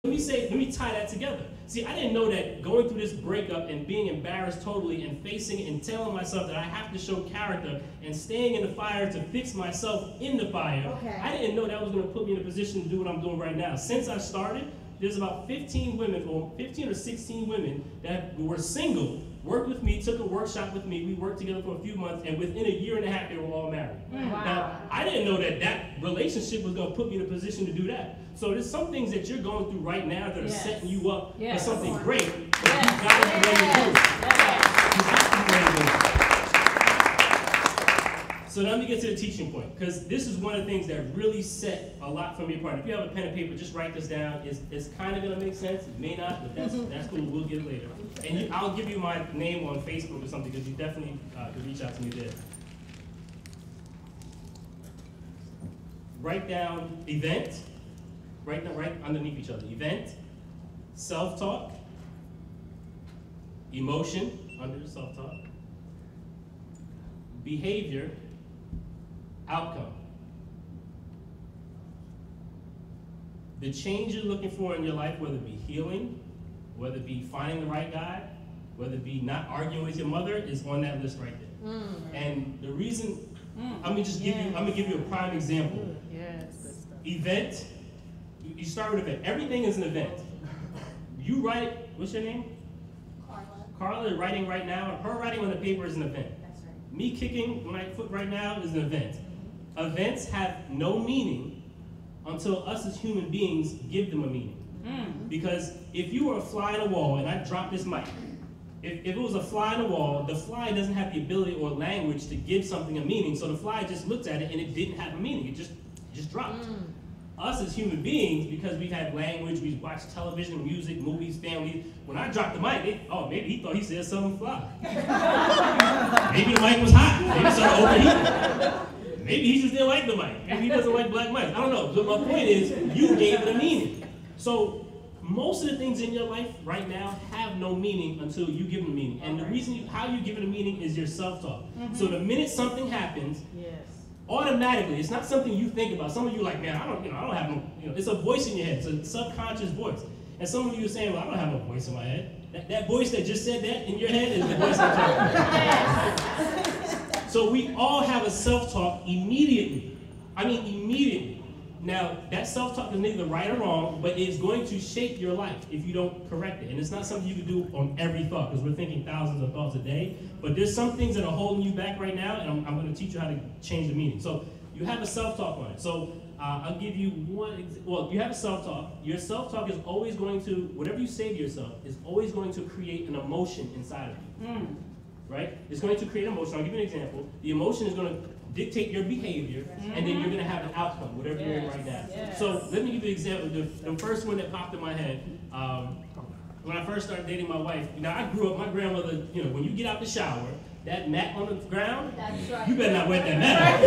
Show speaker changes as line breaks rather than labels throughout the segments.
let me tie that together. See, I didn't know that going through this breakup and being embarrassed totally and facing it and telling myself that I have to show character and staying in the fire to fix myself in the fire, I didn't know that was going to put me in a position to do what I'm doing right now. Since I started, there's about 15 women, or 15 or 16 women that were single, worked with me, took a workshop with me, we worked together for a few months, and within a year and a half, they were all married. Wow. Now, I didn't know that that relationship was going to put me in a position to do that. So there's some things that you're going through right now that are setting you up for something great. You've got to be ready to do. You've got to be ready to do. So let me get to the teaching point, because this is one of the things that really set a lot from me apart. If you have a pen and paper, just write this down. It's kind of going to make sense. It may not, but that's cool. We'll get it later. And I'll give you my name on Facebook or something, because you definitely could reach out to me there. Write down event. Right underneath each other. Event, self-talk, emotion, under the self-talk, behavior, outcome. The change you're looking for in your life, whether it be healing, whether it be finding the right guy, whether it be not arguing with your mother, is on that list right there. And the reason, I'm gonna give you a prime example. Event. You start with event. Everything is an event. You write, what's your name? Carla. Carla is writing right now. Her writing on the paper is an event. That's right. Me kicking my foot right now is an event. Events have no meaning until us as human beings give them a meaning. Because if you were a fly in a wall, and I dropped this mic, if it was a fly in a wall, the fly doesn't have the ability or language to give something a meaning, so the fly just looked at it and it didn't have a meaning. It just dropped. Us as human beings, because we've had language, we've watched television, music, movies, family. When I dropped the mic, maybe he thought he said something fly. Maybe the mic was hot. Maybe it started overheating. Maybe he just didn't like the mic. Maybe he doesn't like black mics. I don't know. But my point is, you gave it a meaning. So most of the things in your life right now have no meaning until you give them a meaning. And the reason how you give it a meaning is your self-talk. So the minute something happens, automatically, it's not something you think about. Some of you are like, man, I don't have no, it's a voice in your head. It's a subconscious voice. And some of you are saying, well, I don't have no voice in my head. That voice that just said that in your head is the voice I'm talking about. So we all have a self-talk immediately. I mean, immediately. Now, that self-talk is neither right or wrong, but it's going to shape your life if you don't correct it. And it's not something you can do on every thought, because we're thinking thousands of thoughts a day. But there's some things that are holding you back right now, and I'm going to teach you how to change the meaning. So you have a self-talk on it. So I'll give you well, you have a self-talk. Your self-talk is always going to, whatever you say to yourself, is always going to create an emotion inside of you. Right? It's going to create an emotion. I'll give you an example. The emotion is going to dictate your behavior, and then you're going to have an outcome, whatever you're in right now. So let me give you an example. The first one that popped in my head, when I first started dating my wife, I grew up, my grandmother, when you get out the shower, that mat on the ground, you better not wet that mat.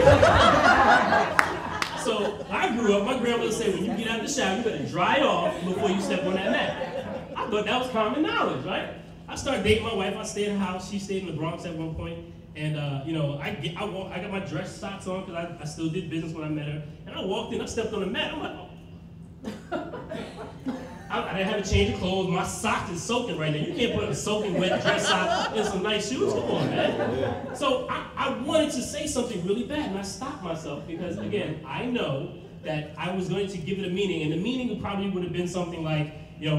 So I grew up, my grandmother said, when you get out the shower, you better dry off before you step on that mat. I thought that was common knowledge, right? I started dating my wife. I stayed in the house. She stayed in the Bronx at one point. And, I got my dress socks on because I still did business when I met her. And I walked in, I stepped on the mat. I'm like, oh. I didn't have a change of clothes. My socks is soaking right now. You can't put a soaking wet dress sock in some nice shoes. Come on, man. So I wanted to say something really bad, and I stopped myself because, again, I know that I was going to give it a meaning. And the meaning probably would have been something like,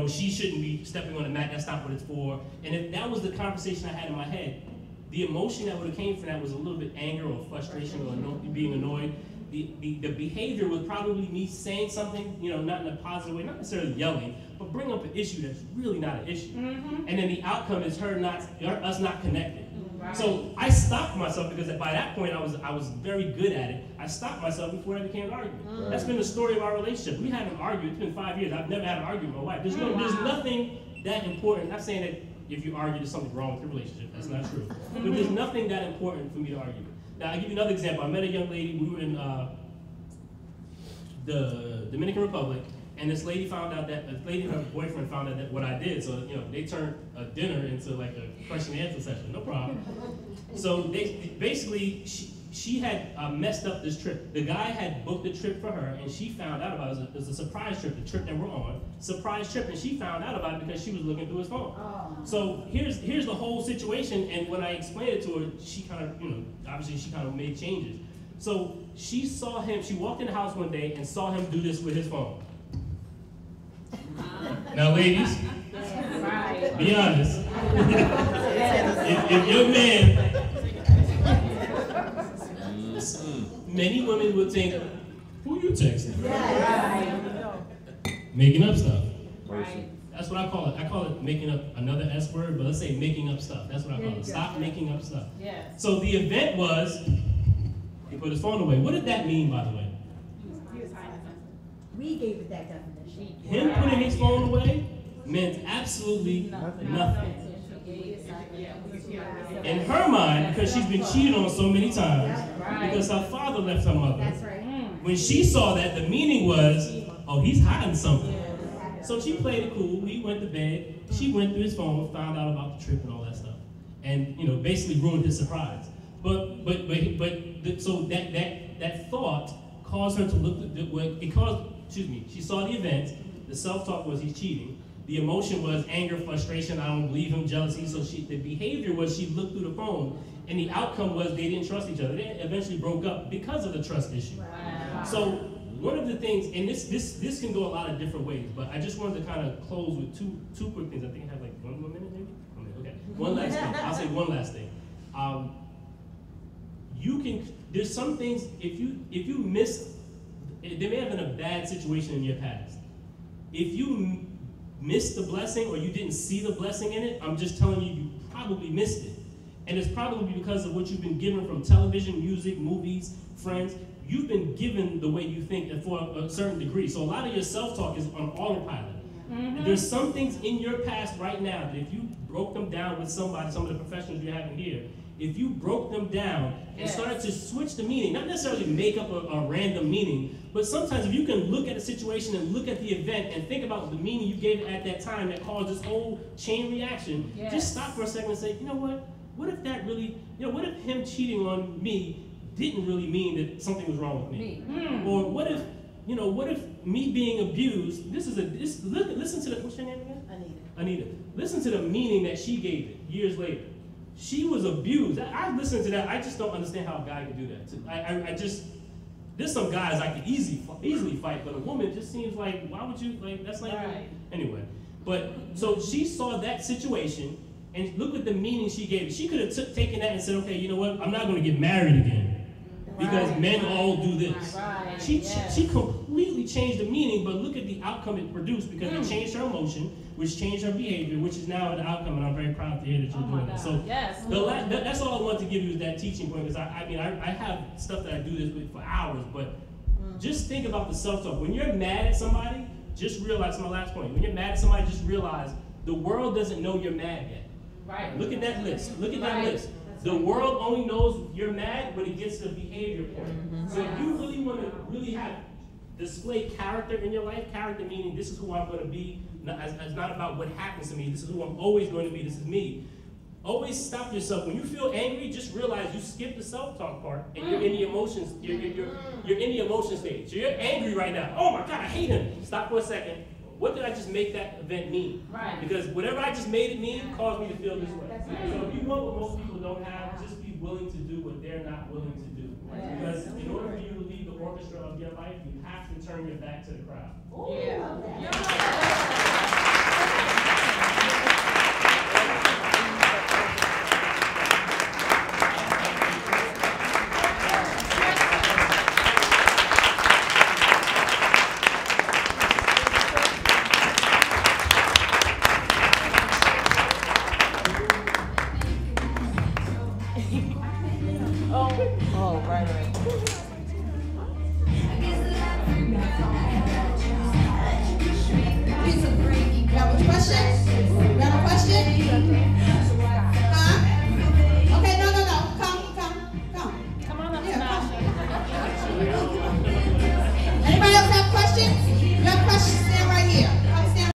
she shouldn't be stepping on the mat. That's not what it's for. And if that was the conversation I had in my head, the emotion that would have came from that was a little bit anger or frustration or being annoyed. The behavior was probably me saying something, not in a positive way, not necessarily yelling, but bring up an issue that's really not an issue. And then the outcome is us not connected. Right. So I stopped myself because by that point I was very good at it. I stopped myself before that became an argument. That's been the story of our relationship. We haven't argued. It's been 5 years. I've never had an argument with my wife. There's nothing that important. I'm not saying that if you argue, there's something wrong with your relationship. That's not true. But there's nothing that important for me to argue. Now, I'll give you another example. I met a young lady. We were in the Dominican Republic, and this lady found out that, and her boyfriend found out that what I did. So, they turned a dinner into like a question and answer session. No problem. So, she had messed up this trip. The guy had booked a trip for her, and she found out about it. It was a surprise trip, the trip that we're on, surprise trip, and she found out about it because she was looking through his phone. Oh. So here's the whole situation, and when I explained it to her, she kind of, obviously she kind of made changes. So she saw him, she walked in the house one day and saw him do this with his phone. Now ladies, be honest. if your man, many women would think, who you texting? Making up stuff. Right. That's what I call it. I call it making up another S word, but let's say making up stuff. That's what I call it. Stop making up stuff. Yes. So the event was, he put his phone away. What did that mean, by the way?
We gave it that definition.
Him putting his phone away meant absolutely nothing. In her mind, because she's been cheated on so many times, because her father left her mother.
That's right.
When she saw that, the meaning was, oh, he's hiding something. So she played it cool. He went to bed. She went through his phone, found out about the trip and all that stuff, and basically ruined his surprise. So that thought caused her to look at she saw the event. The self-talk was he's cheating. The emotion was anger, frustration, I don't believe him, jealousy. So the behavior was she looked through the phone, and the outcome was they didn't trust each other. They eventually broke up because of the trust issue. Wow. So one of the things, and this can go a lot of different ways, but I just wanted to kind of close with two quick things. I think I have like 1 more minute maybe? Okay. One last thing. I'll say one last thing. There's some things, if you miss, there may have been a bad situation in your past. If you missed the blessing or you didn't see the blessing in it, I'm just telling you, you probably missed it. And it's probably because of what you've been given from television, music, movies, friends. You've been given the way you think for a certain degree. So a lot of your self-talk is on autopilot. Mm-hmm. There's some things in your past right now that if you broke them down with somebody, some of the professionals you're having here, if you broke them down and started to switch the meaning, not necessarily make up a random meaning, but sometimes if you can look at a situation and look at the event and think about the meaning you gave it at that time that caused this whole chain reaction, just stop for a second and say, you know what? What if that really, what if him cheating on me didn't really mean that something was wrong with me? Or what if me being abused, listen to the, what's your name again? Anita. Listen to the meaning that she gave it years later. She was abused. I listened to that. I just don't understand how a guy could do that. There's some guys I could easily fight, but a woman just seems like, why would you, that's not right. Anyway. But, so she saw that situation, and look at the meaning she gave it. She could have taken that and said, okay, you know what, I'm not going to get married again, because men all do this. She completely changed the meaning, but look at the outcome it produced, because it changed her emotion, which changed her behavior, which is now the outcome, and I'm very proud to hear that you're doing that. So that's all I want to give you is that teaching point, because I have stuff that I do this with for hours, but just think about the self-talk. When you're mad at somebody, just realize, my last point, when you're mad at somebody, just realize the world doesn't know you're mad yet. Right. Look at that list. Look at that list. The world only knows you're mad when it gets to the behavior point. So if you really want to display character in your life, character meaning this is who I'm going to be, it's not about what happens to me, this is who I'm always going to be, this is me. Always stop yourself. When you feel angry, just realize you skip the self-talk part and you're in the emotions, you're in the emotion stage. So you're angry right now. Oh my God, I hate him. Stop for a second. What did I just make that event mean? Right. Because whatever I just made it mean caused me to feel this way. So if you want what most people don't have, just be willing to do what they're not willing to do. Because in order for you to lead the orchestra of your life, you have to turn your back to the crowd.
Question?